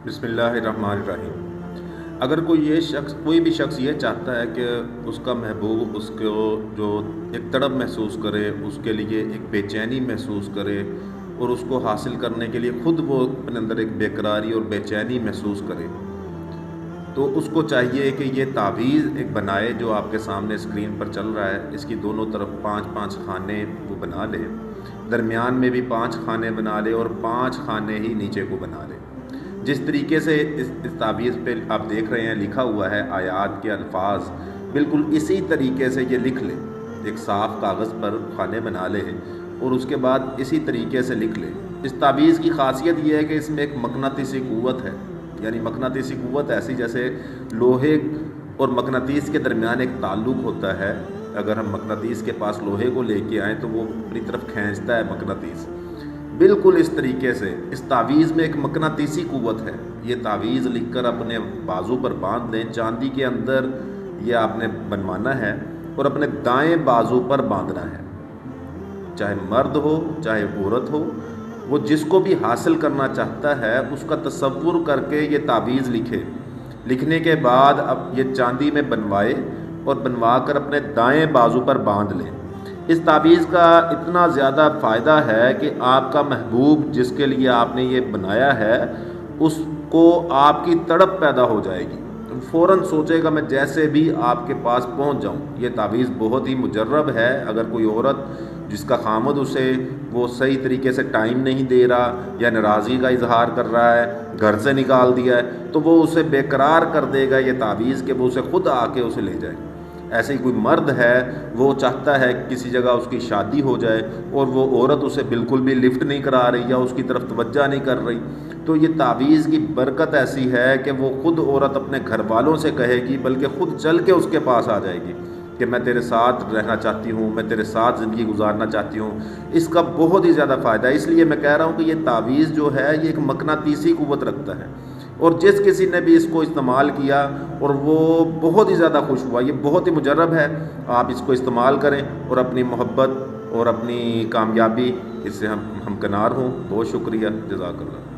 بسم اللہ الرحمن الرحیم۔ اگر کوئی بھی شخص یہ چاہتا ہے کہ اس کا محبوب اس کو جو ایک تڑپ محسوس کرے، اس کے لیے ایک بے چینی محسوس کرے اور اس کو حاصل کرنے کے لیے خود وہ اپنے اندر ایک بے قراری اور بے چینی محسوس کرے، تو اس کو چاہیے کہ یہ تعویذ ایک بنائے جو آپ کے سامنے اسکرین پر چل رہا ہے۔ اس کی دونوں طرف 5 خانے وہ بنا لے، درمیان میں بھی 5 خانے بنا لے اور 5 خانے ہی نیچے کو بنا لے۔ جس طریقے سے اس تعویذ پہ آپ دیکھ رہے ہیں لکھا ہوا ہے آیات کے الفاظ، بالکل اسی طریقے سے یہ لکھ لے، ایک صاف کاغذ پر خانے بنا لے اور اس کے بعد اسی طریقے سے لکھ لے۔ اس تعویذ کی خاصیت یہ ہے کہ اس میں ایک مقناطیسی قوت ہے، یعنی مقناطیسی قوت ایسی جیسے لوہے اور مقناطیس کے درمیان ایک تعلق ہوتا ہے۔ اگر ہم مقناطیس کے پاس لوہے کو لے کے آئیں تو وہ اپنی طرف کھینچتا ہے مقناطیس، بالکل اس طریقے سے اس تعویذ میں ایک مقناطیسی قوت ہے۔ یہ تعویذ لکھ کر اپنے بازو پر باندھ دیں، چاندی کے اندر یہ آپ نے بنوانا ہے اور اپنے دائیں بازو پر باندھنا ہے، چاہے مرد ہو چاہے عورت ہو، وہ جس کو بھی حاصل کرنا چاہتا ہے اس کا تصور کر کے یہ تعویذ لکھے۔ لکھنے کے بعد اب یہ چاندی میں بنوائے اور بنوا کر اپنے دائیں بازو پر باندھ لیں۔ اس تعویذ کا اتنا زیادہ فائدہ ہے کہ آپ کا محبوب جس کے لیے آپ نے یہ بنایا ہے اس کو آپ کی تڑپ پیدا ہو جائے گی، فوراً سوچے گا میں جیسے بھی آپ کے پاس پہنچ جاؤں۔ یہ تعویذ بہت ہی مجرب ہے۔ اگر کوئی عورت جس کا خامد اسے وہ صحیح طریقے سے ٹائم نہیں دے رہا یا ناراضی کا اظہار کر رہا ہے، گھر سے نکال دیا ہے، تو وہ اسے بے قرار کر دے گا یہ تعویذ کہ وہ اسے خود آ کے اسے لے جائے۔ ایسے ہی کوئی مرد ہے، وہ چاہتا ہے کسی جگہ اس کی شادی ہو جائے اور وہ عورت اسے بالکل بھی لفٹ نہیں کرا رہی یا اس کی طرف توجہ نہیں کر رہی، تو یہ تعویذ کی برکت ایسی ہے کہ وہ خود عورت اپنے گھر والوں سے کہے گی، بلکہ خود چل کے اس کے پاس آ جائے گی کہ میں تیرے ساتھ رہنا چاہتی ہوں، میں تیرے ساتھ زندگی گزارنا چاہتی ہوں۔ اس کا بہت ہی زیادہ فائدہ ہے، اس لیے میں کہہ رہا ہوں کہ یہ تعویذ جو ہے یہ ایک مقناطیسی قوت رکھتا ہے، اور جس کسی نے بھی اس کو استعمال کیا اور وہ بہت ہی زیادہ خوش ہوا۔ یہ بہت ہی مجرب ہے، آپ اس کو استعمال کریں اور اپنی محبت اور اپنی کامیابی اس سے ہم کنار ہوں۔ بہت شکریہ، جزاک اللہ۔